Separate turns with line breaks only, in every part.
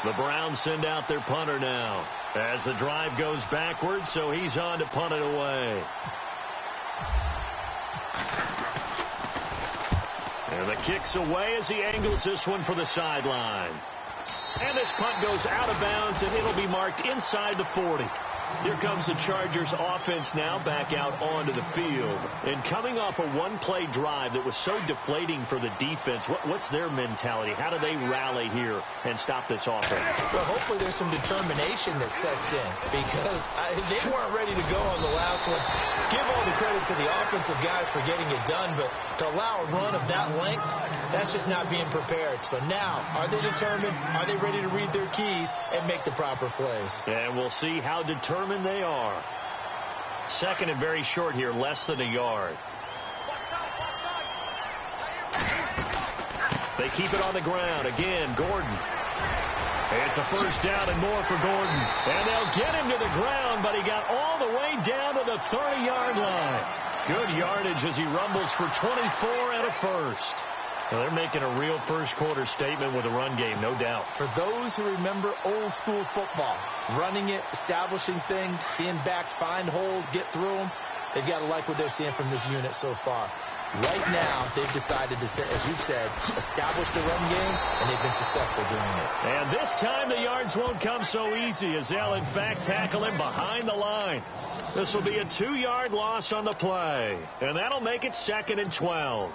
The Browns send out their punter now as the drive goes backwards, so he's on to punt it away. And the kick's away as he angles this one for the sideline. And this punt goes out of bounds, and it'll be marked inside the 40. Here comes the Chargers offense now back out onto the field. And coming off a one-play drive that was so deflating for the defense, what's their mentality? How do they rally here and stop this offense?
Well, hopefully there's some determination that sets in because they weren't ready to go on the last one. Give all the credit to the offensive guys for getting it done, but to allow a run of that length, that's just not being prepared. So now, are they determined? Are they ready to read their keys and make the proper plays?
And we'll see how determined they are. Second and very short here, less than a yard. They keep it on the ground. Again, Gordon. It's a first down and more for Gordon. And they'll get him to the ground, but he got all the way down to the 30-yard line. Good yardage as he rumbles for 24 and a first. Well, they're making a real first-quarter statement with a run game, no doubt.
For those who remember old-school football, running it, establishing things, seeing backs find holes, get through them, they've got to like what they're seeing from this unit so far. Right now, they've decided to, as you've said, establish the run game, and they've been successful doing it.
And this time the yards won't come so easy as they'll, in fact, tackle him behind the line. This will be a 2-yard loss on the play, and that'll make it 2nd and 12.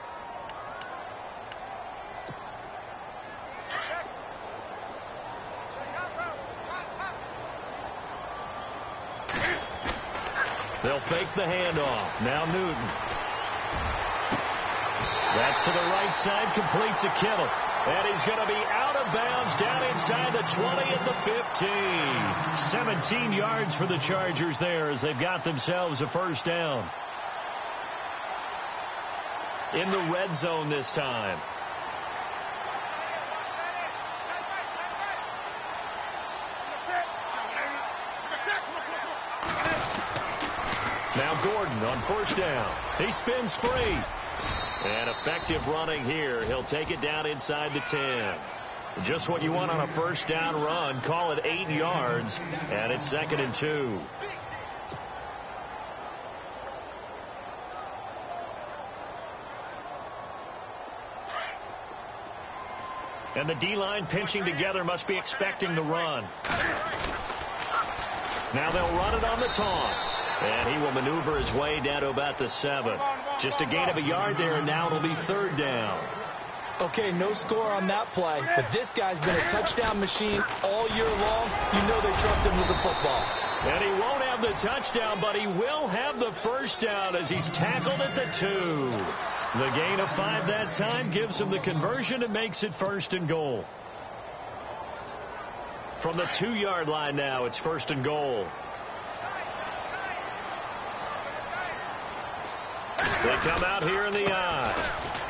They'll fake the handoff. Now Newton. That's to the right side, complete to Kittle. And he's going to be out of bounds down inside the 20 at the 15. 17 yards for the Chargers there as they've got themselves a first down. In the red zone this time. Now Gordon on first down. He spins free. And effective running here. He'll take it down inside the 10. Just what you want on a first down run. Call it 8 yards. And it's 2nd and 2. And the D-line pinching together must be expecting the run. Now they'll run it on the toss. And he will maneuver his way down to about the 7. Just a gain of a yard there, and now it'll be 3rd down.
Okay, no score on that play, but this guy's been a touchdown machine all year long. You know they trust him with the football.
And he won't have the touchdown, but he will have the first down as he's tackled at the 2. The gain of 5 that time gives him the conversion and makes it 1st and goal. From the 2-yard line now, it's 1st and goal. They come out here in the eye.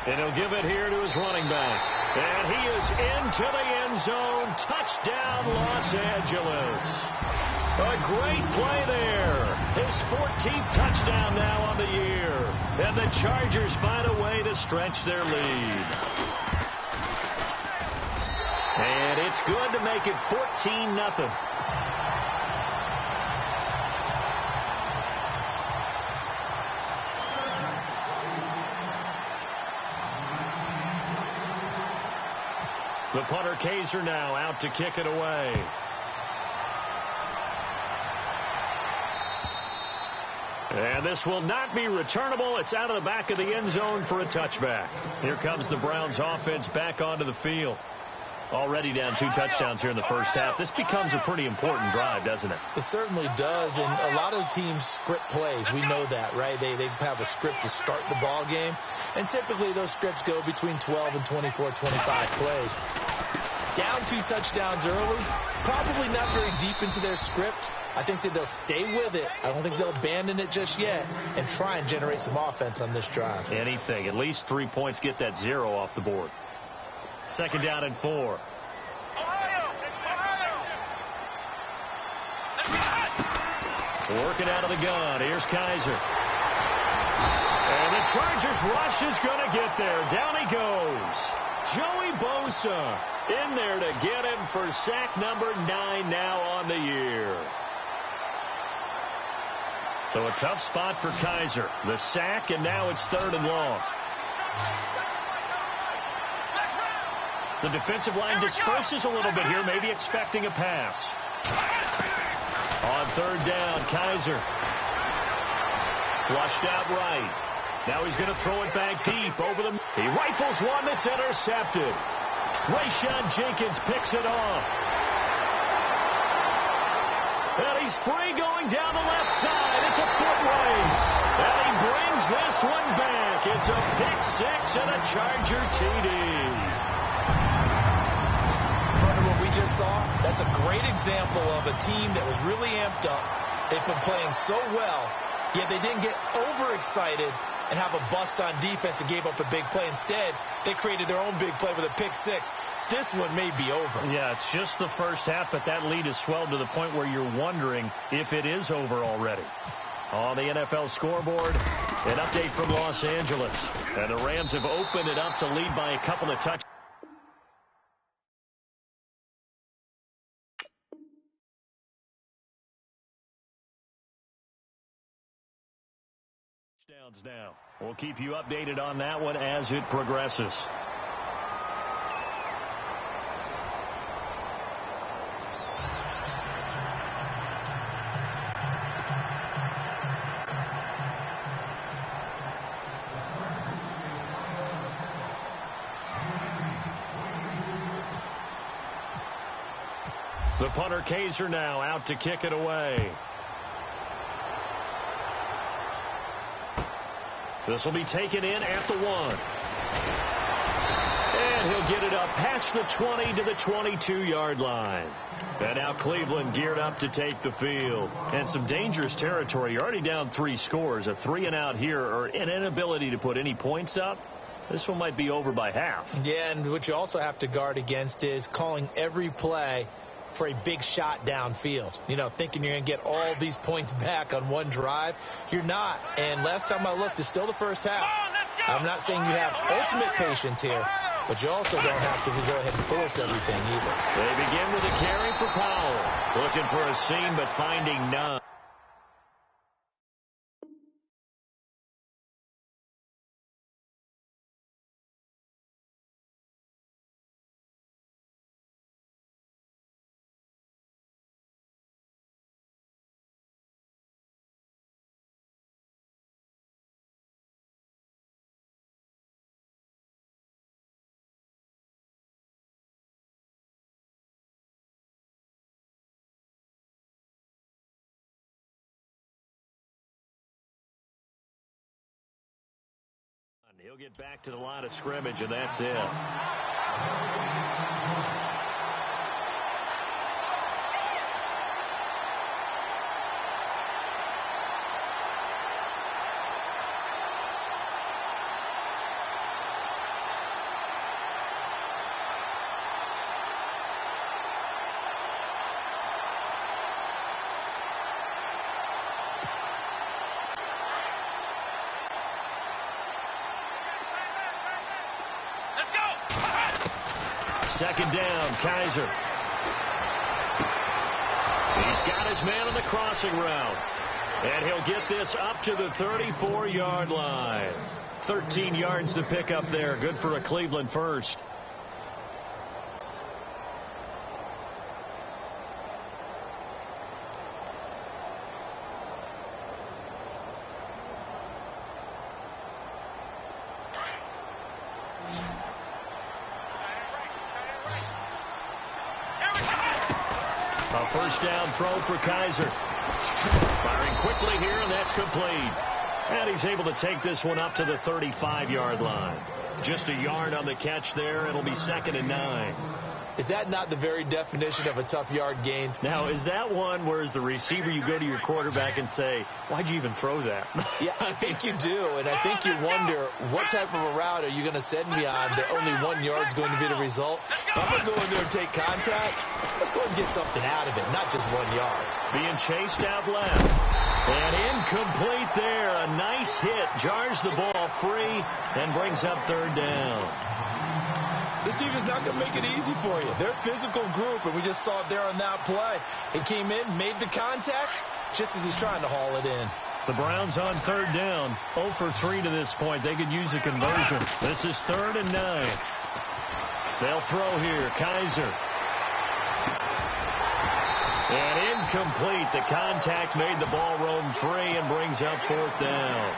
And he'll give it here to his running back. And he is into the end zone. Touchdown, Los Angeles. A great play there. His 14th touchdown now on the year. And the Chargers find a way to stretch their lead. And it's good to make it 14-0. The punter Kaiser now out to kick it away. And this will not be returnable. It's out of the back of the end zone for a touchback. Here comes the Browns offense back onto the field. Already down 2 touchdowns here in the first half. This becomes a pretty important drive, doesn't it?
It certainly does, and a lot of teams script plays. We know that, right? They have a script to start the ball game, and typically those scripts go between 12 and 24, 25 plays. Down 2 touchdowns early, probably not very deep into their script. I think that they'll stay with it. I don't think they'll abandon it just yet and try and generate some offense on this drive.
Anything. At least 3 points, get that 0 off the board. 2nd down and 4. Working out of the gun. Here's Kaiser. And the Chargers rush is going to get there. Down he goes. Joey Bosa in there to get him for sack number 9 now on the year. So a tough spot for Kaiser. The sack, and now it's 3rd and long. The defensive line disperses a little bit here, maybe expecting a pass. On 3rd down, Kaiser. Flushed out right. Now he's going to throw it back deep over the... He rifles one that's intercepted. Rayshawn Jenkins picks it off. And he's free going down the left side. It's a foot race. And he brings this one back. It's a pick 6 and a Charger TD.
What we just saw, that's a great example of a team that was really amped up. They've been playing so well, yet they didn't get overexcited and have a bust on defense and gave up a big play. Instead, they created their own big play with a pick 6. This one may be over.
Yeah, it's just the first half, but that lead has swelled to the point where you're wondering if it is over already. On the NFL scoreboard, an update from Los Angeles. And the Rams have opened it up to lead by a couple of touchdowns. Now. We'll keep you updated on that one as it progresses. The punter Kaiser now out to kick it away. This will be taken in at the 1. And he'll get it up past the 20 to the 22-yard line. And now Cleveland geared up to take the field. And some dangerous territory. You're already down 3 scores. A 3-and-out here, or an inability to put any points up. This one might be over by half.
Yeah, and what you also have to guard against is calling every play for a big shot downfield. You know, thinking you're going to get all these points back on one drive. You're not. And last time I looked, it's still the first half. I'm not saying you have ultimate patience here, but you also don't have to go ahead and force everything either.
They begin with a carry for Powell. Looking for a seam, but finding none. He'll get back to the line of scrimmage, and that's it. Second down, Kaiser. He's got his man on the crossing route. And he'll get this up to the 34-yard line. 13 yards to pick up there. Good for a Cleveland first. A first down throw for Kaiser. Firing quickly here, and that's complete. And he's able to take this one up to the 35-yard line. Just a yard on the catch there. It'll be 2nd and 9.
Is that not the very definition of a tough yard gained?
Now, is that one where as the receiver you go to your quarterback and say, why'd you even throw that?
Yeah, I think you do. And I think you wonder, what type of a route are you going to send me on that only 1 yard's going to be the result? If I'm going to go in there and take contact, let's go and get something out of it, not just 1 yard.
Being chased out left. And incomplete there. A nice hit. Jars the ball free and brings up 3rd down.
This defense is not going to make it easy for you. They're a physical group, and we just saw it there on that play. He came in, made the contact, just as he's trying to haul it in.
The Browns on third down, 0 for 3 to this point. They could use a conversion. This is 3rd and 9. They'll throw here. Kaiser. And incomplete. The contact made the ball roam free and brings up 4th down.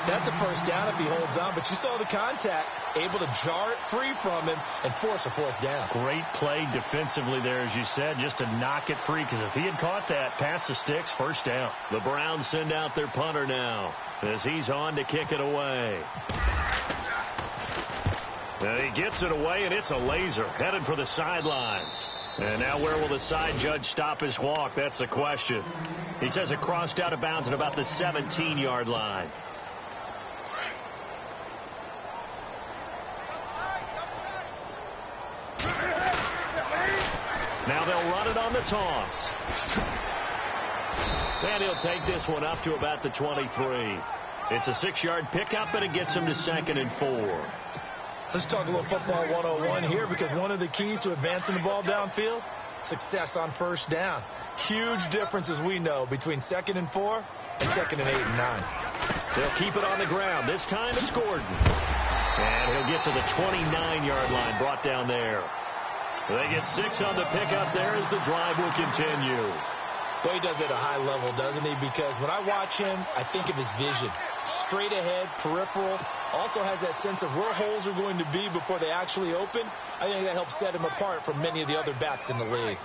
That's a first down if he holds on, but you saw the contact, able to jar it free from him and force a 4th down.
Great play defensively there, as you said, just to knock it free, because if he had caught that, past the sticks, first down. The Browns send out their punter now as he's on to kick it away. And he gets it away, and it's a laser headed for the sidelines. And now where will the side judge stop his walk? That's the question. He says it crossed out of bounds at about the 17-yard line. Now they'll run it on the toss. And he'll take this one up to about the 23. It's a 6-yard pickup, and it gets him to 2nd and 4.
Let's talk a little football 101 here, because one of the keys to advancing the ball downfield, success on first down. Huge difference, as we know, between 2nd and 4 and 2nd and 8 and 9.
They'll keep it on the ground. This time it's Gordon. And he'll get to the 29-yard line, brought down there. They get 6 on the pickup there as the drive will continue.
Boy, he does it at a high level, doesn't he? Because when I watch him, I think of his vision. Straight ahead, peripheral. Also has that sense of where holes are going to be before they actually open. I think that helps set him apart from many of the other backs in the league.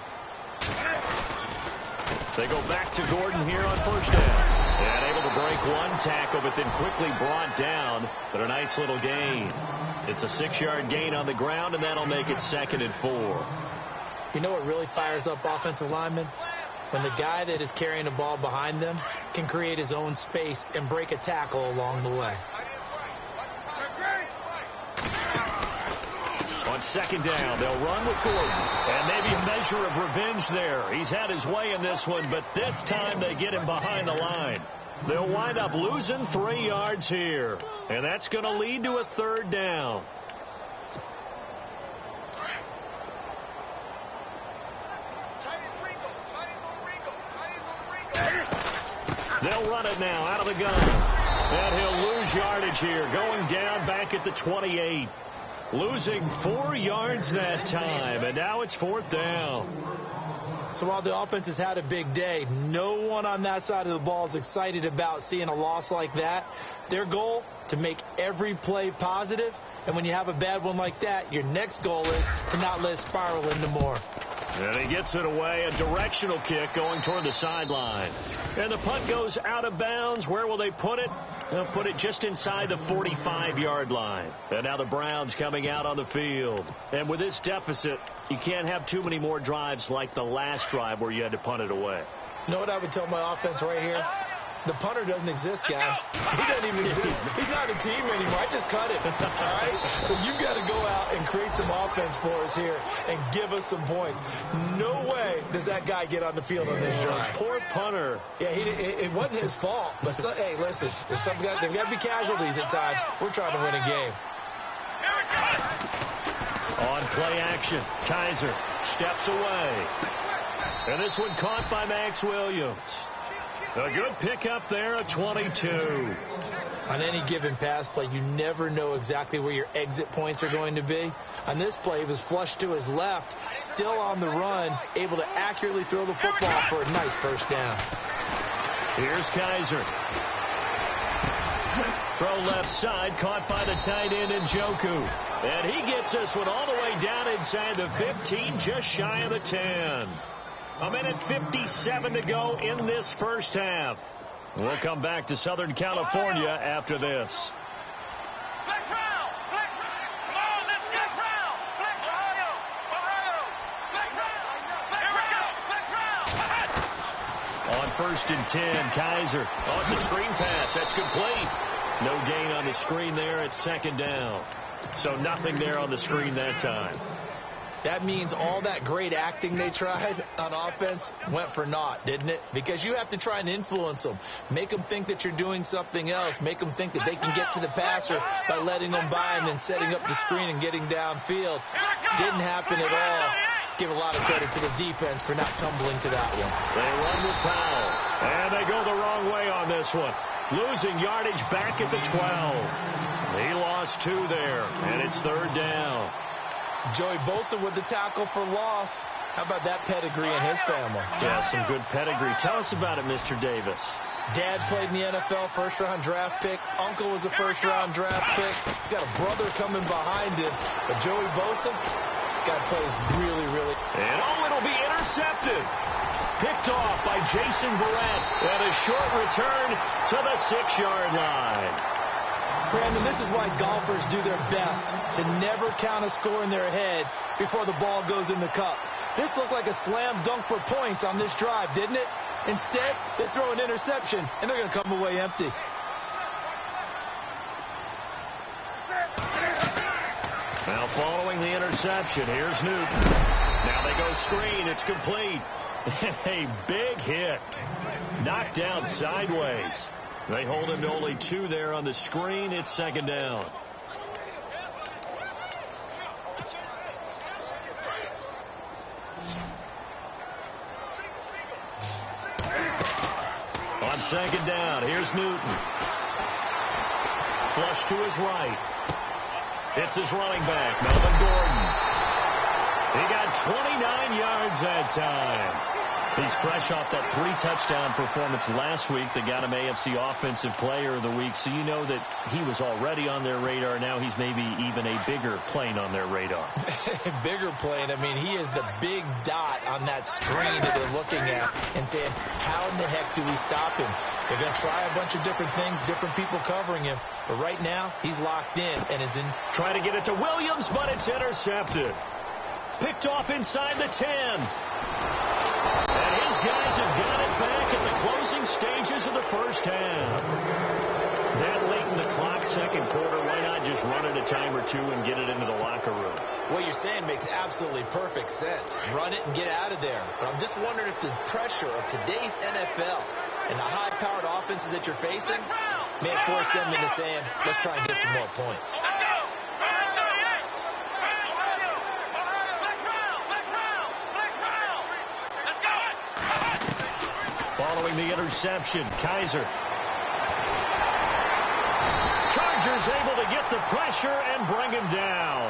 They go back to Gordon here on first down. And able to break one tackle, but then quickly brought down. But a nice little gain. It's a 6-yard gain on the ground, and that'll make it 2nd and 4.
You know what really fires up offensive linemen? When the guy that is carrying the ball behind them can create his own space and break a tackle along the way.
On 2nd down, they'll run with Gordon. And maybe a measure of revenge there. He's had his way in this one, but this time they get him behind the line. They'll wind up losing 3 yards here. And that's going to lead to a 3rd down. They'll run it now out of the gun. And he'll lose yardage here. Going down back at the 28. Losing 4 yards that time. And now it's 4th down.
So while the offense has had a big day, no one on that side of the ball is excited about seeing a loss like that. Their goal, to make every play positive. And when you have a bad one like that, your next goal is to not let it spiral into more.
And he gets it away, a directional kick going toward the sideline. And the punt goes out of bounds. Where will they put it? They'll put it just inside the 45-yard line. And now the Browns coming out on the field. And with this deficit, you can't have too many more drives like the last drive where you had to punt it away.
You know what I would tell my offense right here? The punter doesn't exist, guys. He doesn't even exist. He's not a team anymore. I just cut him. All right? So you've got to go out and create some offense for us here and give us some points. No way does that guy get on the field on this drive.
Poor punter.
Yeah, it wasn't his fault. But, hey, listen, there's there've got to be casualties at times. We're trying to win a game.
On play action, Kaiser steps away. And this one caught by Max Williams. A good pickup there at 22.
On any given pass play, you never know exactly where your exit points are going to be. On this play, he was flushed to his left, still on the run, able to accurately throw the football for a nice first down.
Here's Kaiser. Throw left side, caught by the tight end Njoku. And he gets this one all the way down inside the 15, just shy of the 10. A minute 57 to go in this first half. We'll come back to Southern California after this. On 1st and 10, Kaiser on the screen pass. That's complete. No gain on the screen there at 2nd down. So nothing there on the screen that time.
That means all that great acting they tried on offense went for naught, didn't it? Because you have to try and influence them. Make them think that you're doing something else. Make them think that they can get to the passer by letting them by and then setting up the screen and getting downfield. Didn't happen at all. Give a lot of credit to the defense for not tumbling to that one.
They run with Powell, and they go the wrong way on this one. Losing yardage back at the 12. He lost 2 there, and it's 3rd down.
Joey Bosa with the tackle for loss. How about that pedigree in his family?
Yeah, some good pedigree. Tell us about it, Mr. Davis.
Dad played in the NFL, first-round draft pick. Uncle was a first-round draft pick. He's got a brother coming behind him. But Joey Bosa, guy plays really, really.
And it'll be intercepted. Picked off by Jason Verrett. And a short return to the 6-yard line.
Brandon, this is why golfers do their best to never count a score in their head before the ball goes in the cup. This looked like a slam dunk for points on this drive, didn't it? Instead, they throw an interception, and they're going to come away empty.
Now following the interception, here's Newton. Now they go screen. It's complete. A big hit. Knocked down sideways. They hold him to only 2 there on the screen. It's 2nd down. On 2nd down, here's Newton. Flush to his right. It's his running back, Melvin Gordon. He got 29 yards that time. He's fresh off that 3-touchdown performance last week that got him AFC Offensive Player of the Week. So you know that he was already on their radar. Now he's maybe even a bigger plane on their radar.
Bigger plane. I mean, he is the big dot on that screen that they're looking at and saying, how in the heck do we stop him? They're going to try a bunch of different things, different people covering him. But right now, he's locked in and is in.
Trying to get it to Williams, but it's intercepted. Picked off inside the 10. And his guys have got it back at the closing stages of the first half. That late in the clock, 2nd quarter, why not just run it a time or 2 and get it into the locker room?
What you're saying makes absolutely perfect sense. Run it and get out of there. But I'm just wondering if the pressure of today's NFL and the high-powered offenses that you're facing may force them into saying, let's try and get some more points.
Following the interception, Kaiser. Chargers able to get the pressure and bring him down.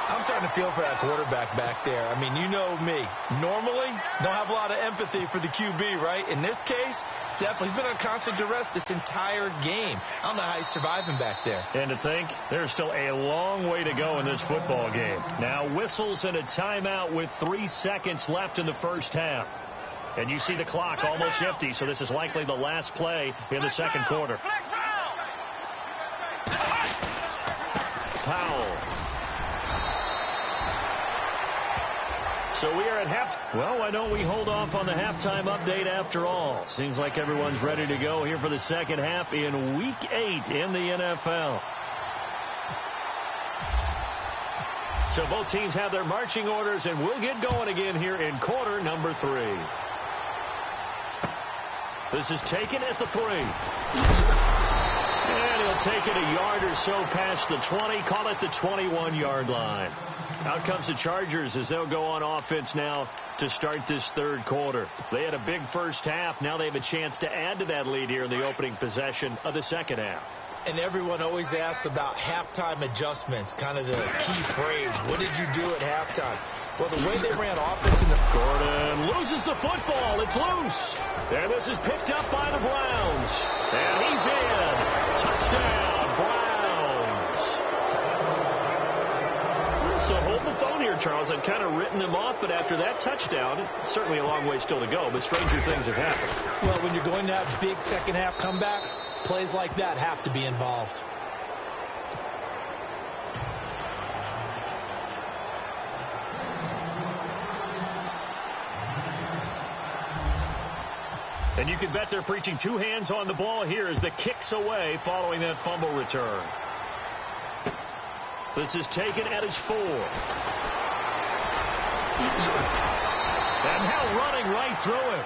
I'm starting to feel for that quarterback back there. I mean, you know me. Normally, don't have a lot of empathy for the QB, right? In this case, definitely. He's been on constant duress this entire game. I don't know how he's surviving back there.
And to think, there's still a long way to go in this football game. Now whistles and a timeout with 3 seconds left in the first half. And you see the clock almost empty, so this is likely the last play in the 2nd quarter. Powell. So we are at half. Well, why don't we hold off on the halftime update after all? Seems like everyone's ready to go here for the 2nd half in Week 8 in the NFL. So both teams have their marching orders, and we'll get going again here in quarter number 3. This is taken at the 3. And he'll take it a yard or so past the 20. Call it the 21-yard line. Out comes the Chargers as they'll go on offense now to start this 3rd quarter. They had a big first half. Now they have a chance to add to that lead here in the opening possession of the 2nd half.
And everyone always asks about halftime adjustments, kind of the key phrase. What did you do at halftime? Well, the way they ran offense in the...
Gordon loses the football. It's loose. And this is picked up by the Browns. And he's in. Touchdown, Browns. So hold the phone here, Charles. I've kind of written them off, but after that touchdown, certainly a long way still to go, but stranger things have happened.
Well, when you're going to have big second-half comebacks, plays like that have to be involved.
And you can bet they're preaching 2 hands on the ball here as the kick's away following that fumble return. This is taken at his 4. And now running right through him.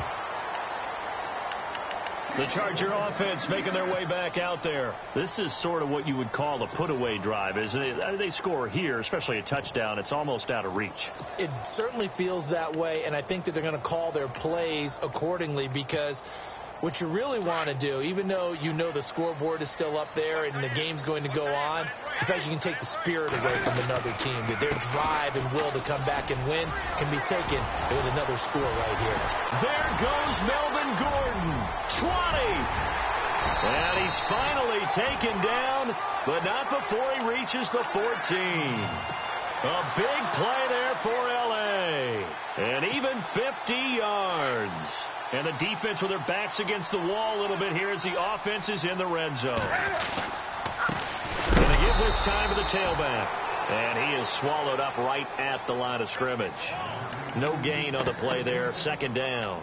The Charger offense making their way back out there. This is sort of what you would call a put-away drive, isn't it? They score here, especially a touchdown. It's almost out of reach.
It certainly feels that way, and I think that they're going to call their plays accordingly, because what you really want to do, even though you know the scoreboard is still up there and the game's going to go on, in fact, you can take the spirit away from another team. That their drive and will to come back and win can be taken with another score right here.
There goes Melvin Gordon, 20. And he's finally taken down, but not before he reaches the 14. A big play there for L.A. And even 50 yards. And the defense with their backs against the wall a little bit here as the offense is in the red zone. Going to give this time to the tailback. And he is swallowed up right at the line of scrimmage. No gain on the play there. Second down.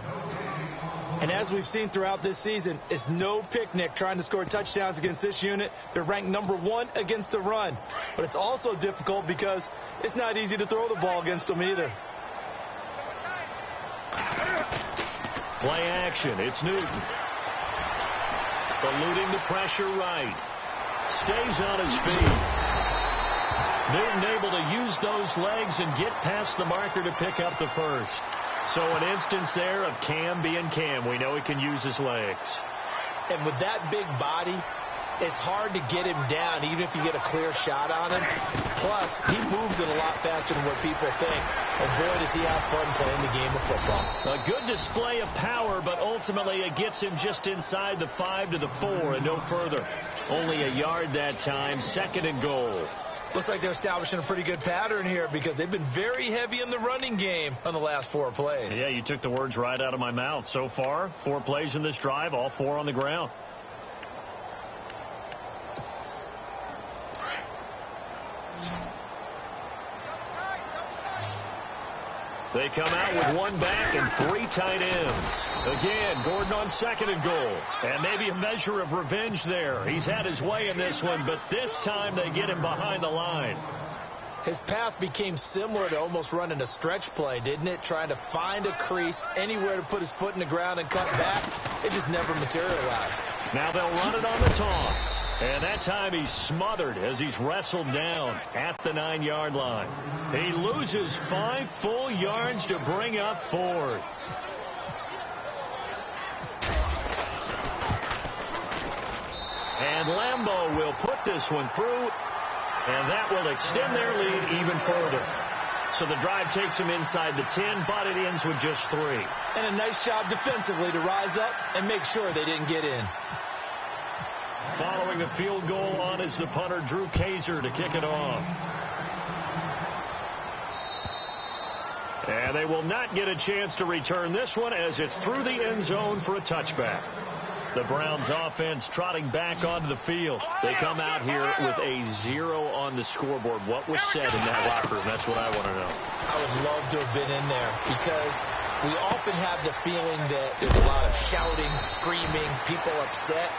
And as we've seen throughout this season, it's no picnic trying to score touchdowns against this unit. They're ranked #1 against the run. But it's also difficult because it's not easy to throw the ball against them either.
Play action. It's Newton. Eluding the pressure right. Stays on his feet. Newton able to use those legs and get past the marker to pick up the first. So an instance there of Cam being Cam. We know he can use his legs.
And with that big body, it's hard to get him down, even if you get a clear shot on him. Plus, he moves it a lot faster than what people think. And boy, does he have fun playing the game of football.
A good display of power, but ultimately it gets him just inside the 5 to the 4 and no further. Only a yard that time. Second and goal.
Looks like they're establishing a pretty good pattern here because they've been very heavy in the running game on the last 4 plays.
Yeah, you took the words right out of my mouth. So far, 4 plays in this drive, all 4 on the ground. They come out with 1 back and 3 tight ends. Again, Gordon on second and goal. And maybe a measure of revenge there. He's had his way in this one, but this time they get him behind the line.
His path became similar to almost running a stretch play, didn't it? Trying to find a crease, anywhere to put his foot in the ground and cut back. It just never materialized.
Now they'll run it on the toss. And that time he's smothered as he's wrestled down at the 9-yard line. He loses 5 full yards to bring up 4th. And Lambeau will put this one through, and that will extend their lead even further. So the drive takes them inside the 10, but it ends with just 3.
And a nice job defensively to rise up and make sure they didn't get in.
Following the field goal on is the punter, Drew Kaiser, to kick it off. And they will not get a chance to return this one as it's through the end zone for a touchback. The Browns offense trotting back onto the field. They come out here with a 0 on the scoreboard. What was said in that locker room? That's what I want to know.
I would love to have been in there because we often have the feeling that there's a lot of shouting, screaming, people upset.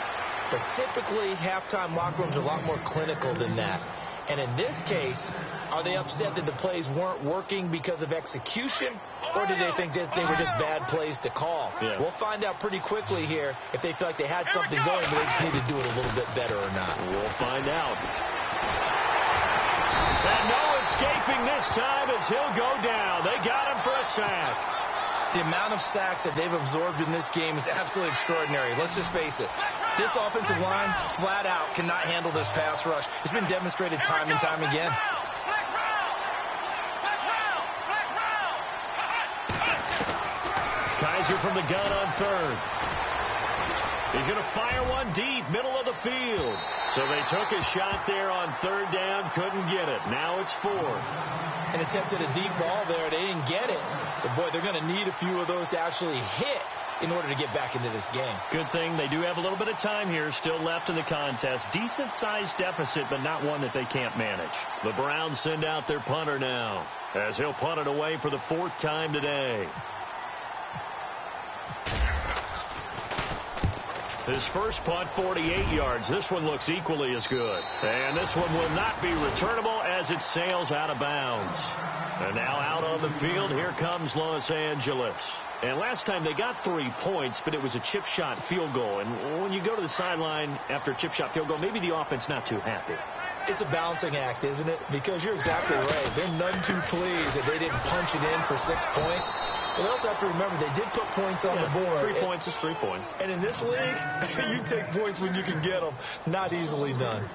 But typically, halftime locker rooms are a lot more clinical than that. And in this case, are they upset that the plays weren't working because of execution, or did they think they were just bad plays to call?
Yeah.
We'll find out pretty quickly here if they feel like they had something going, but they just need to do it a little bit better or not.
We'll find out. And no escaping this time as he'll go down. They got him for a sack.
The amount of sacks that they've absorbed in this game is absolutely extraordinary. Let's just face it. This offensive line, flat out, cannot handle this pass rush. It's been demonstrated time and time again.
Kaiser from the gun on third. He's going to fire one deep, middle of the field. So they took a shot there on third down, couldn't get it. Now it's 4.
And attempted a deep ball there. They didn't get it. But, boy, they're going to need a few of those to actually hit in order to get back into this game.
Good thing they do have a little bit of time here still left in the contest. Decent-sized deficit, but not one that they can't manage. The Browns send out their punter now as he'll punt it away for the 4th time today. His first punt, 48 yards. This one looks equally as good. And this one will not be returnable as it sails out of bounds. And now out on the field, here comes Los Angeles. And last time they got 3 points, but it was a chip shot field goal. And when you go to the sideline after a chip shot field goal, maybe the offense not too happy.
It's a balancing act, isn't it? Because you're exactly right. They're none too pleased that they didn't punch it in for 6 points. But they also have to remember they did put points on the board.
3 points is 3 points.
And in this league, you take points when you can get them. Not easily done.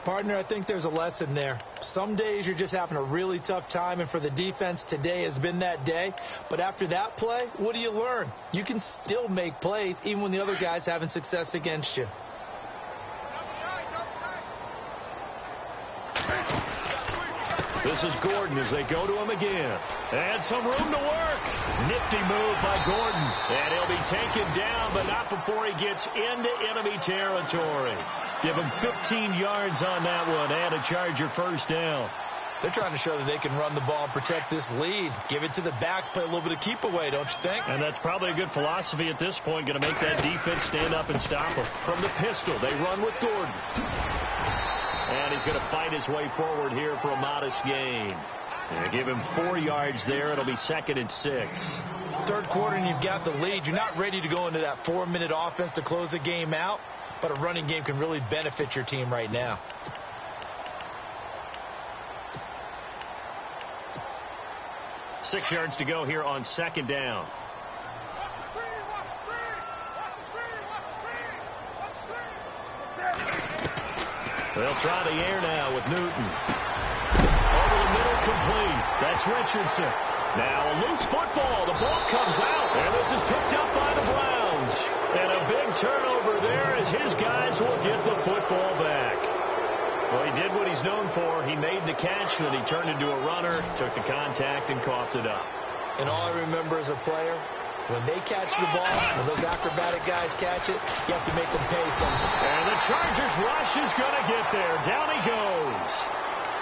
Partner, I think there's a lesson there. Some days you're just having a really tough time, and for the defense, today has been that day. But after that play, what do you learn? You can still make plays even when the other guy's having success against you.
This is Gordon as they go to him again. And some room to work. Nifty move by Gordon. And he'll be taken down, but not before he gets into enemy territory. Give him 15 yards on that one and a Charger first down.
They're trying to show that they can run the ball and protect this lead. Give it to the backs, play a little bit of keep away, don't you think?
And that's probably a good philosophy at this point. Going to make that defense stand up and stop him. From the pistol, they run with Gordon. And he's going to fight his way forward here for a modest gain. And give him 4 yards there. It'll be 2nd and 6.
Third quarter and you've got the lead. You're not ready to go into that 4-minute offense to close the game out. But a running game can really benefit your team right now.
Six yards to go here on 2nd down. They'll try the air now with Newton. Over the middle, complete. That's Richardson. Now a loose football. The ball comes out. And this is picked up by the Browns. And a big turnover there as his guys will get the football back. Well, he did what he's known for. He made the catch, then he turned into a runner, took the contact, and coughed it up.
And all I remember as a player, when they catch the ball, when those acrobatic guys catch it, you have to make them pay something.
And the Chargers rush is going to get there. Down he goes.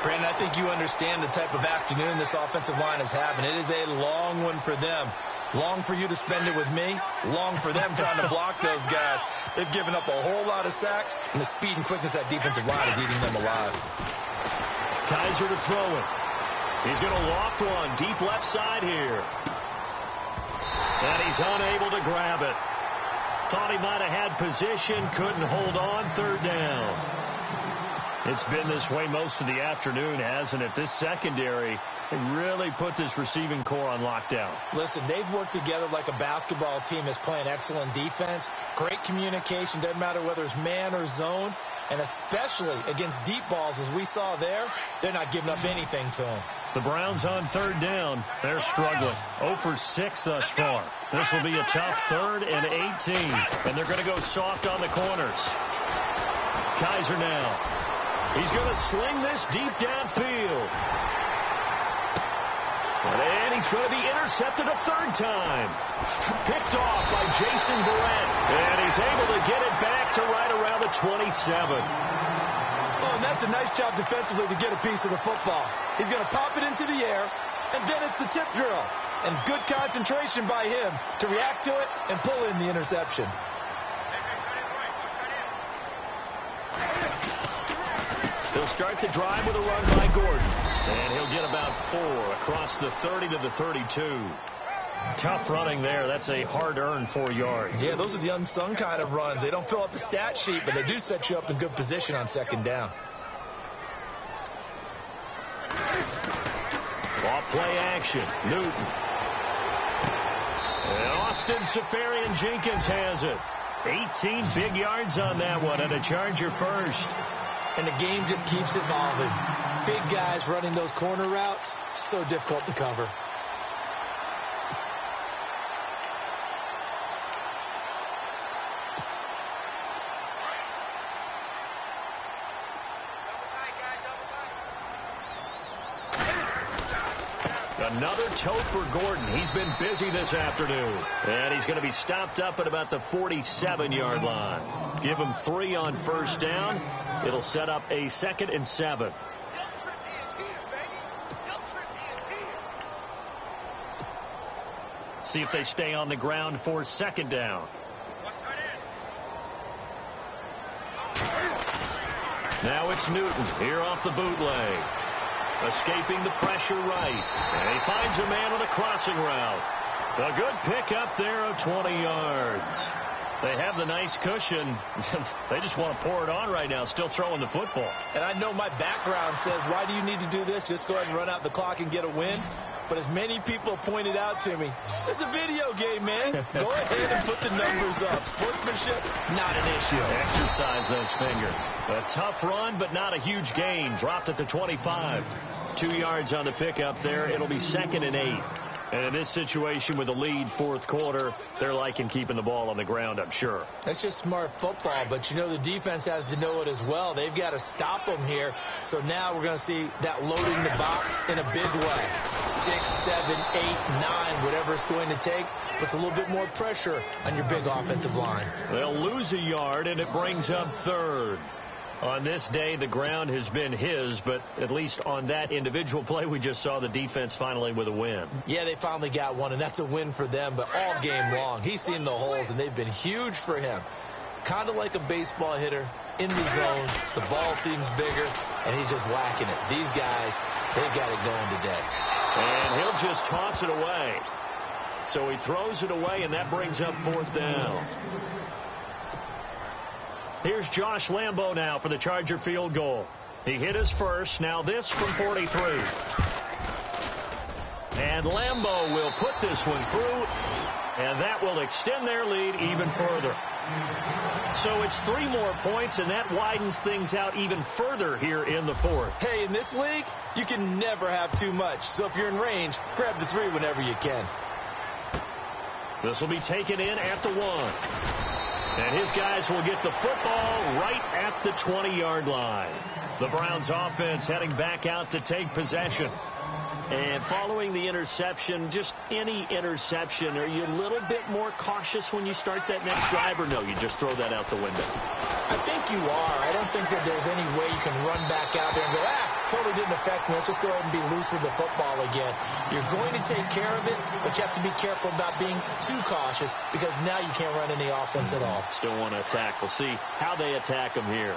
Brandon, I think you understand the type of afternoon this offensive line is having. It is a long one for them. Long for you to spend it with me. Long for them trying to block those guys. They've given up a whole lot of sacks, and the speed and quickness of that defensive line is eating them alive.
Kaiser to throw it. He's going to loft one deep left side here. And he's unable to grab it. Thought he might have had position, couldn't hold on. 3rd down. It's been this way most of the afternoon, hasn't it? This secondary really put this receiving core on lockdown.
Listen, they've worked together like a basketball team that's playing excellent defense. Great communication, doesn't matter whether it's man or zone. And especially against deep balls, as we saw there, they're not giving up anything to them.
The Browns on 3rd down. They're struggling. 0 for 6 thus far. This will be a tough 3rd and 18. And they're going to go soft on the corners. Kaiser now. He's going to sling this deep downfield. And he's going to be intercepted a 3rd time. Picked off by Jason Barrett. And he's able to get it back to right around the 27.
Oh, and that's a nice job defensively to get a piece of the football. He's going to pop it into the air, and then it's the tip drill. And good concentration by him to react to it and pull in the interception.
They'll start the drive with a run by Gordon. And he'll get about 4 across the 30 to the 32. Tough running there. That's a hard-earned 4 yards.
Yeah, those are the unsung kind of runs. They don't fill up the stat sheet, but they do set you up in good position on 2nd down.
Off play action. Newton. And Austin Safarian-Jenkins has it. 18 big yards on that one, and a Charger first.
And the game just keeps evolving. Big guys running those corner routes, so difficult to cover.
Another tote for Gordon. He's been busy this afternoon. And he's going to be stopped up at about the 47-yard line. Give him 3 on 1st down. It'll set up a 2nd and 7. See if they stay on the ground for 2nd down. Now it's Newton here off the bootleg. Escaping the pressure right. And he finds a man on a crossing route. A good pickup there of 20 yards. They have the nice cushion. They just want to pour it on right now, still throwing the football.
And I know my background says, why do you need to do this? Just go ahead and run out the clock and get a win. But as many people pointed out to me, it's a video game, man. Go ahead and put the numbers up. Sportsmanship, not an issue.
Exercise those fingers. A tough run, but not a huge gain. Dropped at the 25. 2 yards on the pickup there. It'll be 2nd and 8. And in this situation with the lead, fourth quarter, they're liking keeping the ball on the ground, I'm sure.
That's just smart football, but you know the defense has to know it as well. They've got to stop them here. So now we're going to see that loading the box in a big way. 6, 7, 8, 9, whatever it's going to take, puts a little bit more pressure on your big offensive line.
They'll lose a yard, and it brings up 3rd. On this day, the ground has been his, but at least on that individual play, we just saw the defense finally with a win.
Yeah, they finally got one, and that's a win for them, but all game long, he's seen the holes, and they've been huge for him. Kind of like a baseball hitter in the zone. The ball seems bigger, and he's just whacking it. These guys, they've got it going today.
And he'll just toss it away. So he throws it away, and that brings up 4th down. Here's Josh Lambo now for the Charger field goal. He hit his first. Now this from 43. And Lambo will put this one through, and that will extend their lead even further. So it's 3 more points, and that widens things out even further here in the 4th.
Hey, in this league, you can never have too much. So if you're in range, grab the 3 whenever you can.
This will be taken in at the 1. And his guys will get the football right at the 20-yard line. The Browns offense heading back out to take possession. And following the interception, just any interception, are you a little bit more cautious when you start that next drive, or no, you just throw that out the window?
I think you are. I don't think that there's any way you can run back out there and go, totally didn't affect me. Let's just go ahead and be loose with the football again. You're going to take care of it, but you have to be careful about being too cautious because now you can't run any offense at all.
Still want to attack. We'll see how they attack them here.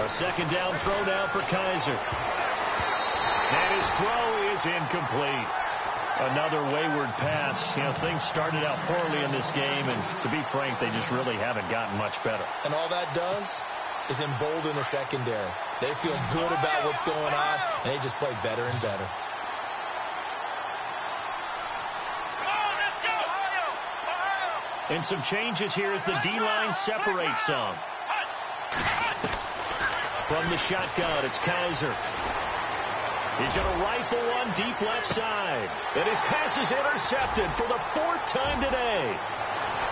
A second down throw now for Kaiser. And his throw is incomplete. Another wayward pass. You know, things started out poorly in this game, and to be frank, they just really haven't gotten much better.
And all that does is embolden the secondary. They feel good about what's going on, and they just play better and better.
And some changes here as the D-line separates some. From the shotgun, it's Kaiser. He's going to rifle one deep left side. And his pass is intercepted for the 4th time today.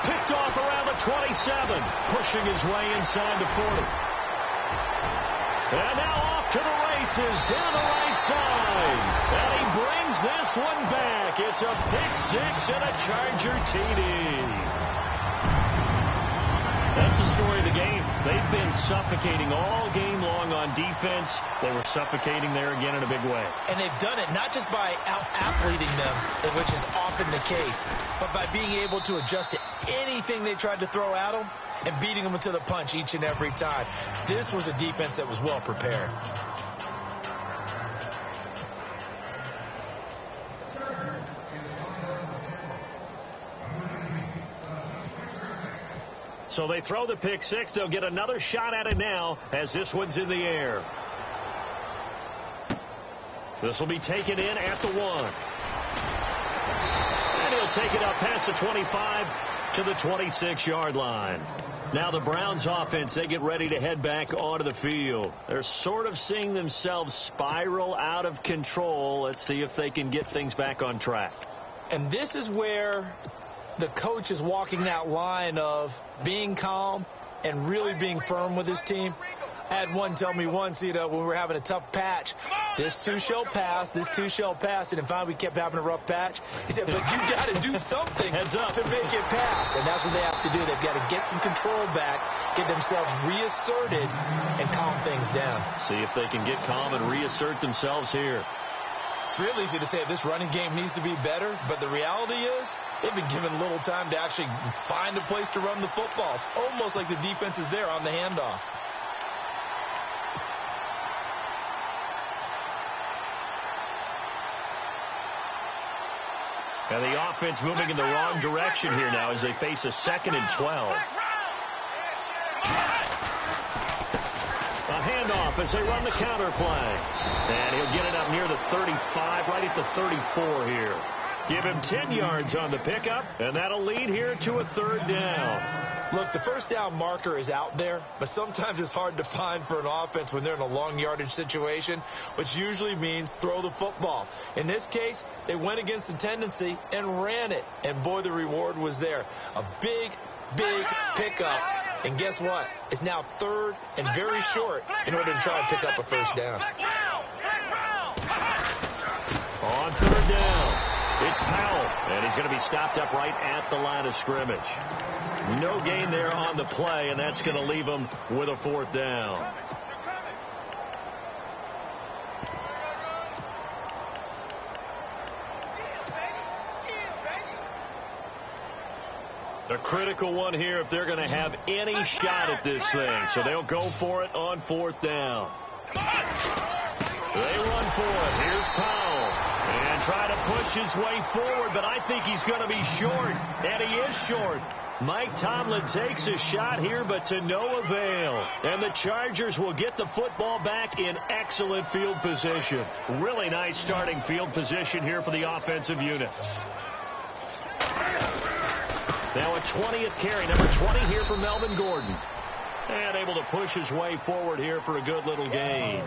Picked off around the 27, pushing his way inside the 40. And now off to the races down the right side. And he brings this one back. It's a pick 6 and a Charger TD. That's the story of the game. They've been suffocating all game long on defense. They were suffocating there again in a big way.
And they've done it not just by out-athleting them, which is often the case, but by being able to adjust to anything they tried to throw at them and beating them to the punch each and every time. This was a defense that was well prepared.
So they throw the pick 6. They'll get another shot at it now as this one's in the air. This will be taken in at the 1. And he'll take it up past the 25 to the 26-yard line. Now the Browns offense, they get ready to head back onto the field. They're sort of seeing themselves spiral out of control. Let's see if they can get things back on track.
And this is where the coach is walking that line of being calm and really being firm with his team. I had one tell me once, when we were having a tough patch, this too shall pass, this too shall pass. And in fact, we kept having a rough patch. He said, but you got to do something to make it pass. And that's what they have to do. They've got to get some control back, get themselves reasserted, and calm things down.
See if they can get calm and reassert themselves here.
It's real easy to say this running game needs to be better, but the reality is they've been given little time to actually find a place to run the football. It's almost like the defense is there on the handoff.
And the offense moving in the wrong direction here now as they face a 2nd and 12. A handoff as they run the counter play. And he'll get it up near the 35, right at the 34 here. Give him 10 yards on the pickup, and that'll lead here to a 3rd down.
Look, the first down marker is out there, but sometimes it's hard to find for an offense when they're in a long yardage situation, which usually means throw the football. In this case, they went against the tendency and ran it, and boy, the reward was there. A big, big pickup, and guess what? It's now 3rd and very short in order to try and pick up a 1st down.
On 3rd down. It's Powell, and he's going to be stopped up right at the line of scrimmage. No gain there on the play, and that's going to leave him with a 4th down. A critical one here if they're going to have any shot at this thing. So they'll go for it on 4th down. They run for it. Here's Powell. And try to push his way forward, but I think he's going to be short. And he is short. Mike Tomlin takes a shot here, but to no avail. And the Chargers will get the football back in excellent field position. Really nice starting field position here for the offensive unit. Now a 20th carry, number 20 here for Melvin Gordon. And able to push his way forward here for a good little gain.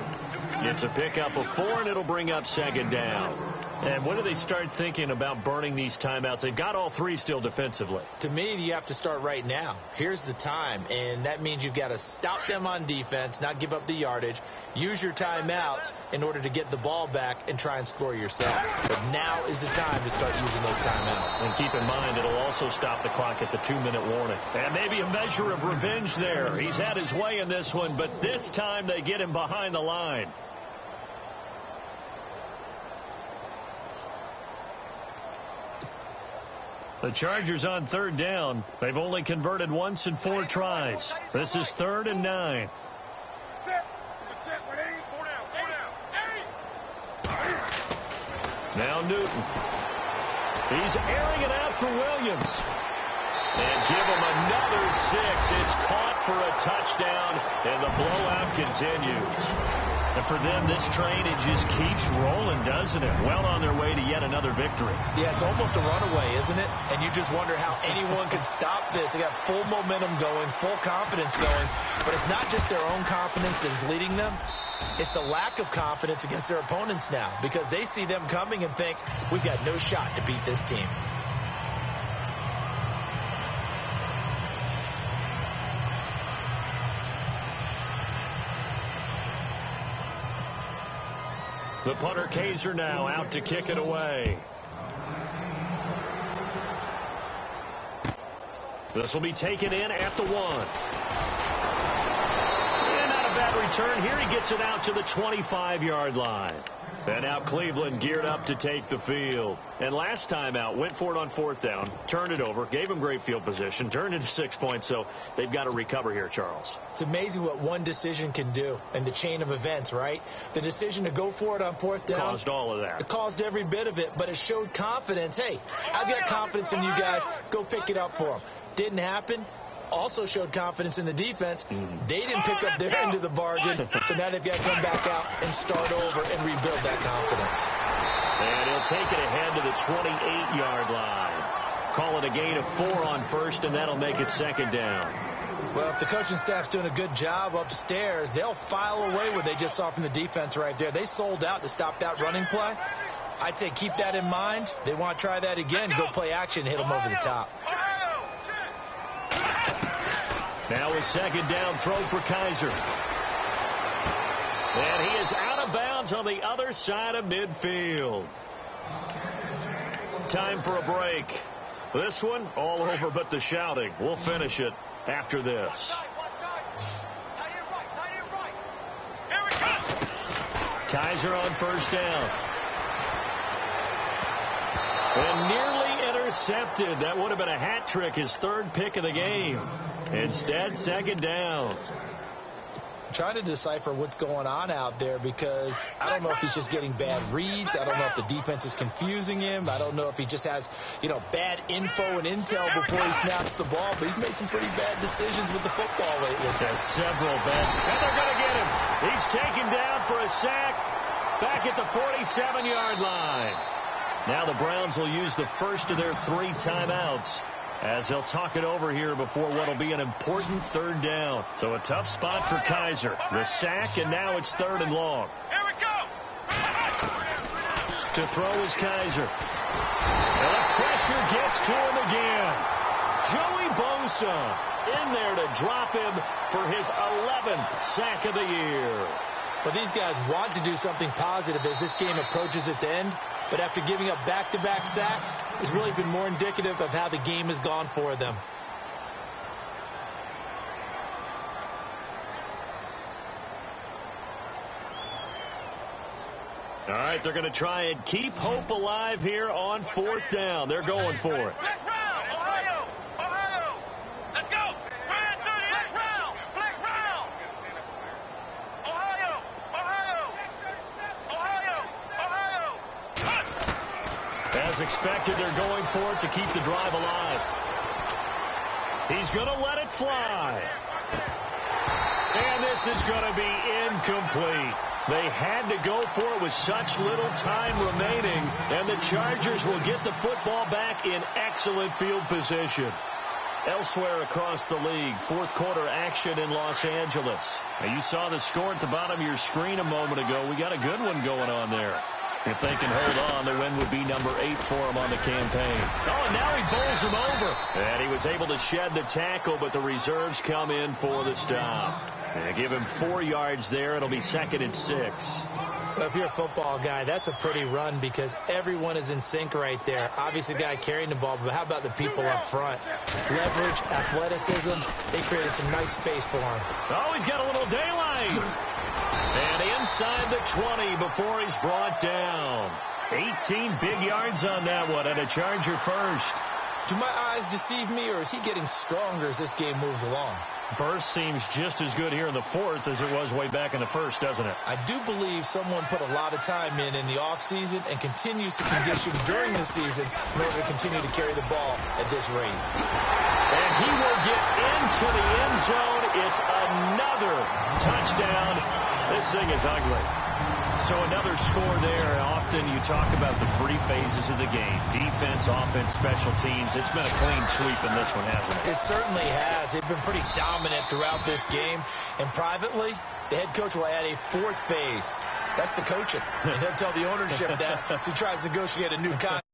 Gets a pickup of 4, and it'll bring up 2nd down. And when do they start thinking about burning these timeouts? They've got all 3 still defensively.
To me, you have to start right now. Here's the time, and that means you've got to stop them on defense, not give up the yardage, use your timeouts in order to get the ball back and try and score yourself. But now is the time to start using those timeouts.
And keep in mind, it'll also stop the clock at the 2-minute warning. And maybe a measure of revenge there. He's had his way in this one, but this time they get him behind the line. The Chargers on 3rd down. They've only converted once in 4 tries. This is 3rd and 9. Now Newton. He's airing it out for Williams. And give him another 6. It's caught for a touchdown, and the blowout continues. And for them, this train, it just keeps rolling, doesn't it? Well on their way to yet another victory.
Yeah, it's almost a runaway, isn't it? And you just wonder how anyone could stop this. They got full momentum going, full confidence going. But it's not just their own confidence that is leading them. It's the lack of confidence against their opponents now, because they see them coming and think, we've got no shot to beat this team.
The punter Kaiser now out to kick it away. This will be taken in at the 1. And not a bad return here. He gets it out to the 25-yard line. And now Cleveland geared up to take the field. And last time out, went for it on 4th down, turned it over, gave him great field position, turned it to 6 points, so they've got to recover here, Charles.
It's amazing what one decision can do in the chain of events, right? The decision to go for it on 4th down.
Caused all of that.
It caused every bit of it, but it showed confidence. Hey, I've got confidence in you guys. Go pick it up for them. Didn't happen. Also showed confidence in the defense. They didn't pick up their end of the bargain, so now they've got to come back out and start over and rebuild that confidence.
And he'll take it ahead to the 28-yard line. Call it a gain of 4 on 1st, and that'll make it 2nd down.
Well, if the coaching staff's doing a good job upstairs, they'll file away what they just saw from the defense right there. They sold out to stop that running play. I'd say keep that in mind. They want to try that again, go play action, hit them over the top.
Now a 2nd down throw for Kaiser. And he is out of bounds on the other side of midfield. Time for a break. This one all over but the shouting. We'll finish it after this. Kaiser on 1st down. And nearly intercepted. That would have been a hat trick, his third pick of the game. Instead, second down.
Trying to decipher what's going on out there because I don't know if he's just getting bad reads. I don't know if the defense is confusing him. I don't know if he just has, bad info and intel before he snaps the ball. But he's made some pretty bad decisions with the football lately.
There's several bad. And they're going to get him. He's taken down for a sack back at the 47-yard line. Now the Browns will use the first of their 3 timeouts as they'll talk it over here before what will be an important third down. So a tough spot for Kaiser. The sack, and now it's 3rd and long.
Here we go.
To throw is Kaiser. And the pressure gets to him again. Joey Bosa in there to drop him for his 11th sack of the year.
But these guys want to do something positive as this game approaches its end. But after giving up back-to-back sacks, it's really been more indicative of how the game has gone for them.
All right, they're going to try and keep hope alive here on 4th down. They're going for it.
Flex round, Ohio. Ohio. Let's go. Flex round. Flex round. Ohio. Ohio. Ohio. Ohio.
As expected, they're going for it to keep the drive alive. He's going to let it fly. And this is going to be incomplete. They had to go for it with such little time remaining, and the Chargers will get the football back in excellent field position. Elsewhere across the league, 4th quarter action in Los Angeles. Now, you saw the score at the bottom of your screen a moment ago. We got a good one going on there. If they can hold on, the win would be number 8 for him on the campaign. Oh, and now he bowls him over. And he was able to shed the tackle, but the reserves come in for the stop. And give him 4 yards there. It'll be 2nd and 6.
Well, if you're a football guy, that's a pretty run because everyone is in sync right there. Obviously, the guy carrying the ball, but how about the people up front? Leverage, athleticism, they created some nice space for him.
Oh, he's got a little daylight. And inside the 20 before he's brought down. 18 big yards on that one, and a Charger first.
Do my eyes deceive me, or is he getting stronger as this game moves along?
Burst seems just as good here in the 4th as it was way back in the 1st, doesn't it?
I do believe someone put a lot of time in the offseason and continues to condition during the season in order to continue to carry the ball at this rate.
And he will get into the end zone. It's another touchdown. This thing is ugly. So another score there. Often you talk about the 3 phases of the game. Defense, offense, special teams. It's been a clean sweep in this one, hasn't it?
It certainly has. They've been pretty dominant throughout this game. And privately, the head coach will add a 4th phase. That's the coaching. And he'll tell the ownership that as he tries to negotiate a new contract.